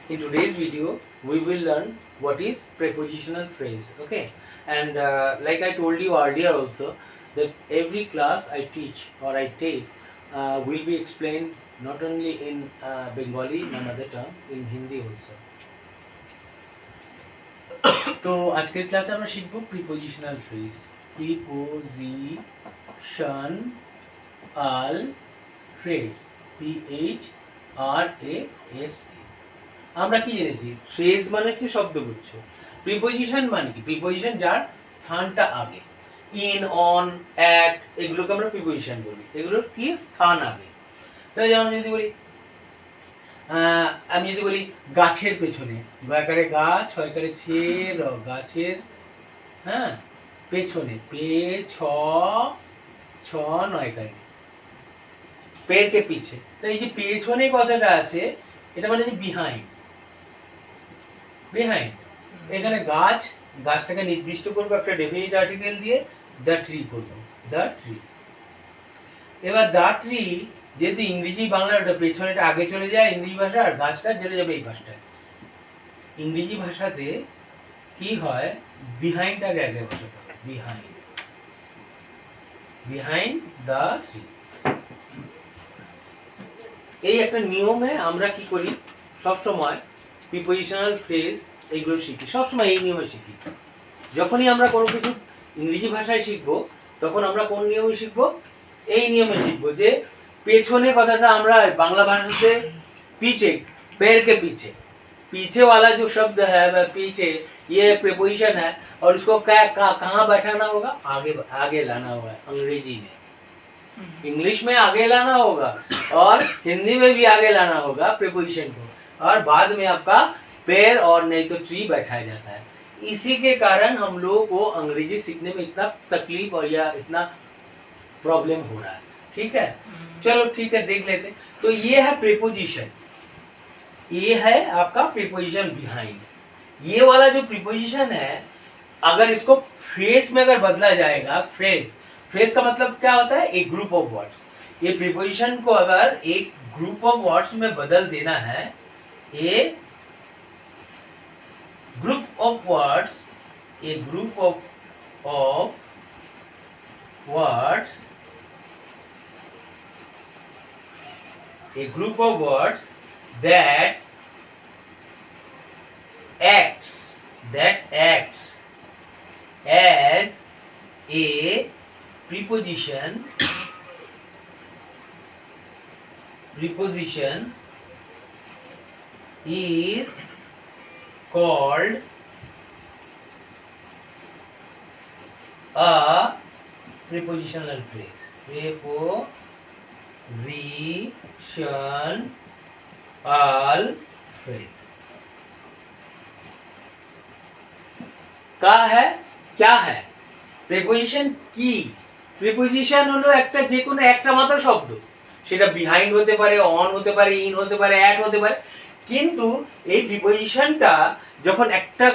In today's video, we will learn what is prepositional phrase. Okay, and like I told you earlier also, that every class I teach or I take will be explained not only in Bengali, my mother tongue, in Hindi also. তো আজকের ক্লাসে আমরা শিখব prepositional phrase. Prepositional phrase, PHRAS। আমরা কি জেনেছি? Phrase মানে হচ্ছে শব্দগুচ্ছ। প্রিপোজিশন মানে কি? প্রিপোজিশন যার স্থানটা আগে, ইন, অন, অ্যাট, এগুলোকে আমরা প্রিপোজিশন বলি। এগুলোর কি স্থান আগে। তাহলে যেমন যদি বলি, আমি যদি বলি গাছের পেছনে, গাকারে গাছ, ছয়কারে ছে, র, গাছের পেছনে, পে ছ ছ নয়কারে, পের কে পিছে। তো এই যে পেছনে কথাটা আছে, এটা মানে যে বিহাইন্ড। বিহাইন্ড এখানে গাছ, গাছটাকে নির্দিষ্ট করবো একটা ডেফিনিট আর্টিকেল দিয়ে, দ্য ট্রি করবো, দ্য ট্রি। এবার দ্য ট্রি যেহেতু ইংরেজি বাংলাটা পেছনেটা আগে চলে যায় ইংরেজি ভাষা, আর গাছটা চলে যাবে এই ভাষাটায়। ইংরেজি ভাষাতে কি হয়, বিহাইন্ড আগে আগে বসাতে হবে, বিহাইন্ড, বিহাইন্ড দ্য ট্রি। এই একটা নিয়মে আমরা কি করি, সবসময় প্রিপোজিশনাল ফ্রেজ এইগুলো শিখি, সবসময় এই নিয়মে শিখি। যখনই আমরা কোনো কিছু ইংরেজি ভাষায় শিখবো, তখন আমরা কোন নিয়মে শিখবো? এই নিয়মে শিখবো যে পেছনে কথাটা আমরা बांग्ला भाषा से पीछे, पैर के पीछे, पीछे वाला जो शब्द है वह पीछे, ये प्रीपोजिशन है, और उसको कहाँ बैठाना होगा? आगे, आगे लाना होगा। अंग्रेजी में, इंग्लिश में आगे लाना होगा, और हिंदी में भी आगे लाना होगा प्रीपोजिशन को, और बाद में आपका पैर और नहीं तो ट्री बैठाया जाता है। इसी के कारण हम लोगों को अंग्रेजी सीखने में इतना तकलीफ और या इतना प्रॉब्लम हो रहा है। ठीक है, चलो ठीक है, देख लेते हैं। तो ये है प्रीपोजिशन, ये है आपका प्रीपोजिशन बिहाइंड। ये वाला जो प्रीपोजिशन है, अगर इसको फ्रेज में अगर बदला जाएगा, फ्रेज, फ्रेज का मतलब क्या होता है? एक ग्रुप ऑफ वर्ड्स। ये प्रीपोजिशन को अगर एक ग्रुप ऑफ वर्ड्स में बदल देना है, a group of words, a group of words, a group of words that acts as a preposition is called a prepositional phrase. Prepositional phrase का है, क्या है প্রিপোজিশন? কি প্রিপোজিশন হলো একটা যে কোনো একটা মাত্র শব্দ, সেটা বিহাইন্ড হতে পারে, অন হতে পারে, ইন হতে পারে, অ্যাট হতে পারে। কিন্তু এই প্রিপোজিশনটা যখন একটা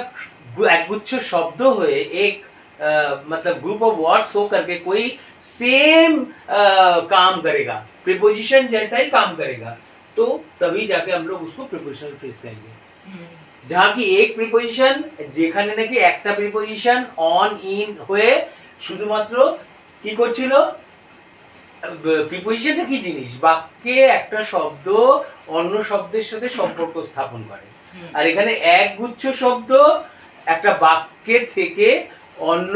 একগুচ্ছ শব্দ হয়ে एक मतलब ग्रुप ऑफ वर्ड्स हो करके कोई सेम काम करेगा, प्रीपोजिशन जैसा ही काम करेगा, तो तभी जाके हम लोग उसको प्रीपोजिशनल फ्रेज कहेंगे। जहाँ की एक प्रीपोजिशन, যেখানে নাকি একটা প্রিপোজিশন অন ইন হয়ে শুধুমাত্র কি করছিল, প্রিপোজিশনটা কি জিনিস? বাক্যে একটা শব্দ অন্য শব্দের সাথে সম্পর্ক স্থাপন করে। আর এখানে একগুচ্ছ শব্দ একটা বাক্যের থেকে অন্য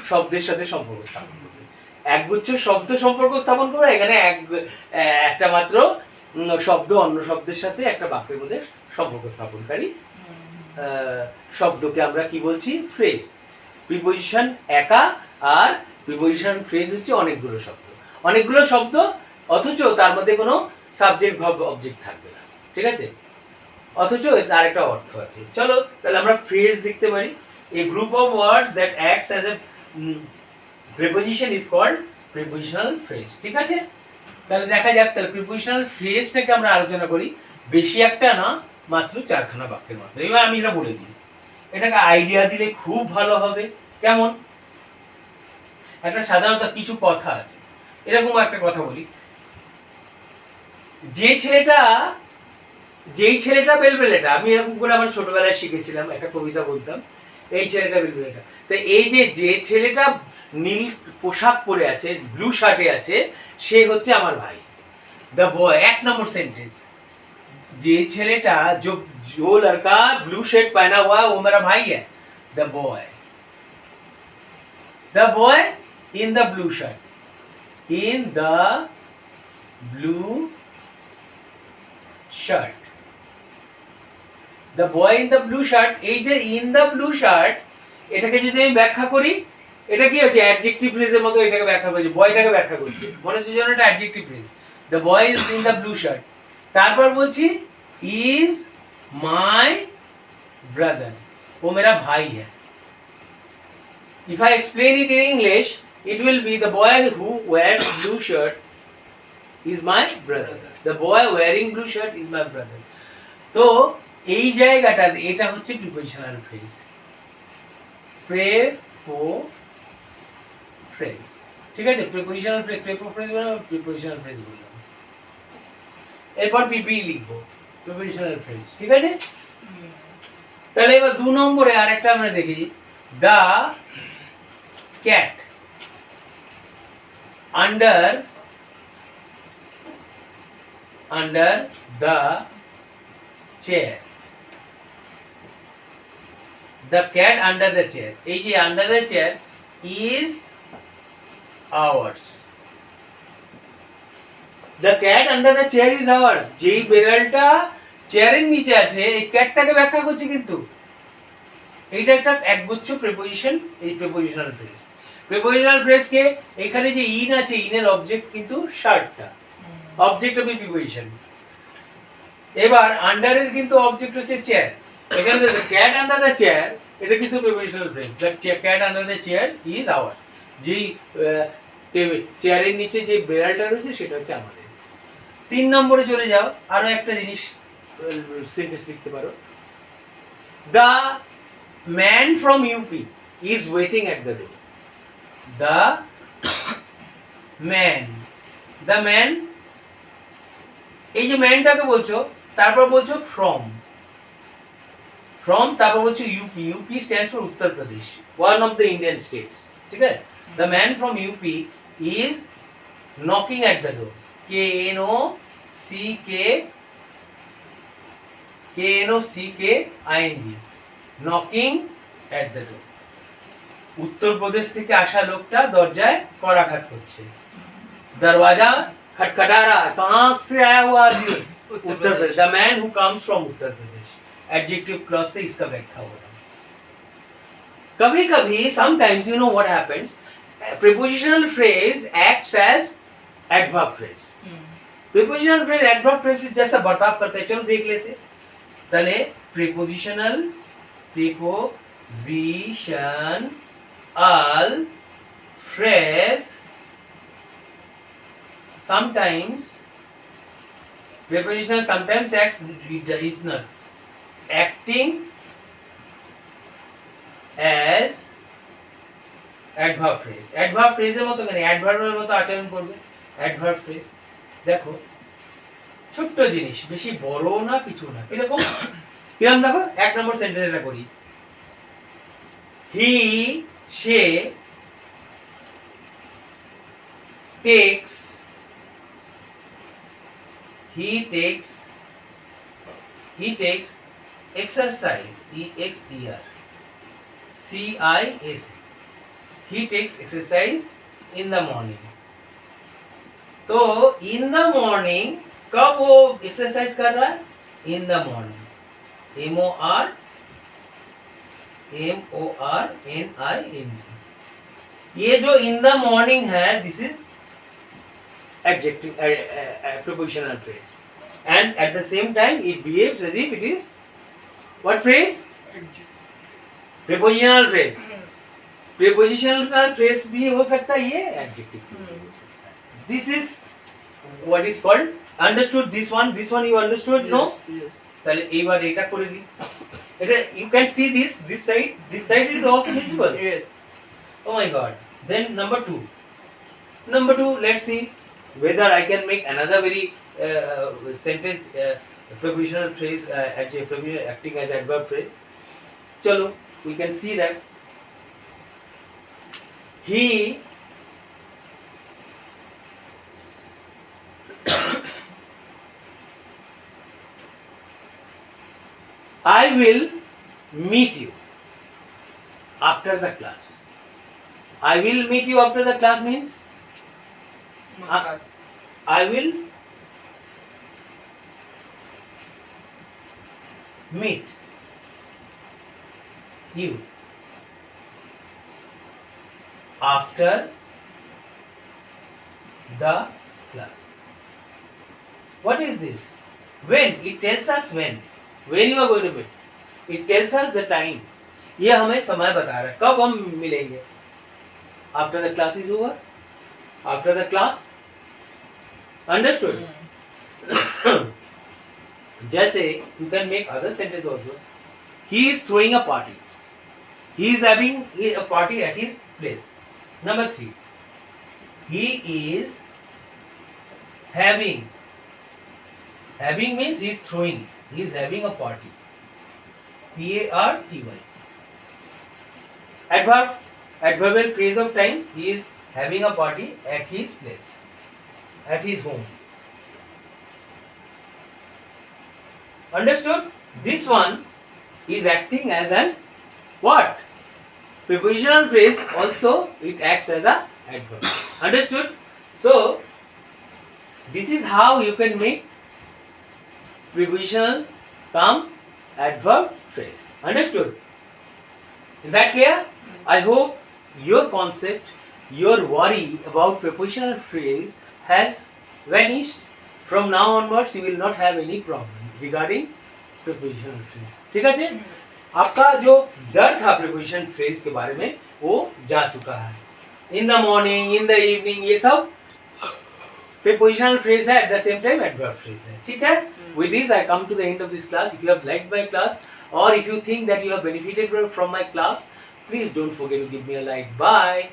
শব্দের সাথে সম্পর্ক স্থাপন করবে। একগুচ্ছ শব্দ সম্পর্ক স্থাপন করে, এখানে একটা মাত্র শব্দ অন্য শব্দের সাথে একটা বাক্যের মধ্যে সম্পর্ক স্থাপনকারী শব্দকে আমরা কি বলছি? ফ্রেজ। প্রিপোজিশন একা, আর প্রিপোজিশন ফ্রেজ হচ্ছে অনেকগুলো শব্দ, অনেকগুলো শব্দ, অথচ তার মধ্যে কোনো সাবজেক্ট ভার্ব অবজেক্ট থাকবে না। ঠিক আছে, অথচ তার একটা অর্থ আছে। চলো তাহলে আমরা ফ্রেজ দেখতে পারি। A group of words that acts as a preposition is called prepositional phrase. ঠিক আছে, তাহলে দেখা যাক, তাহলে প্রিপোজিশনাল ফ্রেজটাকে আমরা আলোচনা করি। বেশি একটা না, মাত্র 4খানা বাক্যের মতো। এবার আমি এটা বলে দিই, এটাকে আইডিয়া দিলে খুব ভালো হবে। কেমন? একটা সাধারণত কিছু কথা আছে, এরকম একটা কথা বলি, যে ছেলেটা যেই ছেলেটা বেলবেলেটা, আমি এরকম করে আমার ছোটবেলায় শিখেছিলাম, একটা কবিতা বলতাম, এই ছেলেটা বেলবেলেটা। তো এই যে ছেলেটা নীল পোশাক পরে আছে, ব্লু শার্টে আছে, সে হচ্ছে আমার ভাই। দ্য বয়, 1 নম্বর सेंटेंस, যে ছেলেটা जो लड़का ब्लू शर्ट पहना हुआ है वो मेरा भाई है। The boy in the blue shirt, in the blue shirt, the boy in the blue shirt. এই যে ইন দ্য ব্লু শার্ট, এটাকে যদি আমি ব্যাখ্যা করি, এটা কি হচ্ছে অ্যাডজেক্টিভ ফ্রেজের মতো এটাকে ব্যাখ্যা করছে, বয়টাকে ব্যাখ্যা করছে, মনে হচ্ছে যেন এটা adjective phrase. The boy is in the blue shirt, তারপর বলছি ইজ মাই ব্রাদার, वो मेरा भाई है। If I explain it in English, it will be the boy who wears blue shirt is my brother. The boy wearing blue shirt is my brother. তো এই জায়গাটা, এটা হচ্ছে প্রিপোজিশনাল ফ্রেজ, ফ্রেজ, ঠিক আছে? প্রিপোজিশনাল ফ্রেজ, প্রিপোজিশনাল ফ্রেজ বললাম। এরপর পিপি লিখবো, প্রিপোজিশনাল ফ্রেজ, ঠিক আছে? তাহলে এবার 2 নম্বরে আরেকটা আমরা দেখি, the cat under the chair, the cat under the chair, এই যে under the chair is ours, the cat under the chair is ours। যেই বেড়ালটা চেয়ারের নিচে আছে, এই ক্যাটটাকে ব্যাখ্যা করছে, কিন্তু এইটা একটা একগুচ্ছ প্রিপোজিশন, এই প্রিপোজিশনাল ফ্রেজ। প্রিপোজিশনাল ফ্রেজকে এখানে যে ইন আছে, ইনের অবজেক্ট কিন্তু শার্টটা, অবজেক্ট অফ প্রিপোজিশন। এবার আন্ডারের কিন্তু অবজেক্ট হচ্ছে চেয়ার, এখানে ক্যাট আন্ডার দ্য চেয়ার, এটা কিন্তু prepositional phrase. The cat under the chair is ours, যেই চেয়ারের নিচে যে বেড়ালটা রয়েছে সেটা হচ্ছে আমাদের। 3 নম্বরে চলে যাও, আরো একটা জিনিস সেন্টেন্স লিখতে পারো, the man from UP is waiting at the door. The man, এই যে ম্যানটাকে বলছো, তারপর বলছো ফ্রম, তারপর বলছো UP, UP stands for Uttar Pradesh, one of the Indian states, ঠিক আছে? The man from UP is knocking at the door, KNOCKING, knocking at the door. উত্তরপ্রদেশ থেকে আসা লোকটা দরজায় কড়াঘাত করছে, দরওয়াজা खटखटा रहा है, कहाँ से आया हुआ आदमी? Uttar Pradesh. The man who comes from Uttar Pradesh, adjective clause से इसका व्याख्या हो रहा है। कभी कभी sometimes you know what happens, prepositional phrase acts as adverb phrase. Prepositional phrase adverb phrase जैसा बर्ताव करते हैं, चलो देख लेते हैं। तले prepositional phrase sometimes prepositional sometimes acts, is not acting as adverb phrase। adverb phrase এর মতো কেন, adverb এর মতো আচরণ করবে adverb phrase। দেখো ছোট্ট জিনিস, বেশি বড় না, কিছু না, এরকম কিরকম দেখো। 1 নম্বর সেন্টেন্স এটা করি, হি সে takes, he takes exercise, EXERCISE, he takes exercise in the morning। तो in the morning कब वो एक्सरसाइज कर रहा है? in the morning, MORNING। ये जो in the morning है, this is adjective, prepositional phrase, and at the same time it behaves as if it is what phrase? prepositional phrase। prepositional phrase भी हो सकता है, ये adjective भी हो सकता है। this is what is called, understood? this one you understood? Yes, no? Yes। তাহলে এইবার এটা করে দিই, এটা you can see this side is also visible। yes। oh my god। then number 2, let's see whether I can make another very sentence prepositional phrase actually preposition acting as adverb phrase. Chalo, we can see that he I will meet you after the class. I will meet you after the class means I will meet you after the class. What is this? When? It tells us when. When you are going to meet. It tells us the time. ये हमें समय बता रहा है कब हम मिलेंगे. After the class is over. After the class. Understood? जैसे you can make other sentence also. He is throwing a party. He is having a party at his place. Number 3. He is having. Having means he is throwing. He is having a party. Party. Adverb. Adverbial phrase of time. He is having a party at his place. At his home. Understood? This one is acting as an what? Prepositional phrase. Also it acts as a adverb. Understood? So this is how you can make prepositional come adverb phrase. Understood? Is that clear? I hope your concept, your worry about prepositional phrase has vanished. From now onwards you will not have any problem regarding prepositional phrase. ठीक है? आपका जो डर था prepositional phrase के बारे में वो जा चुका है. In the morning, in the evening, ये सब prepositional phrase है, at the same time adverb phrase है. ठीक है? With this I come to the end of this class. If you have liked my class or if you think that you have benefited from my class, please don't forget to give me a like. Bye.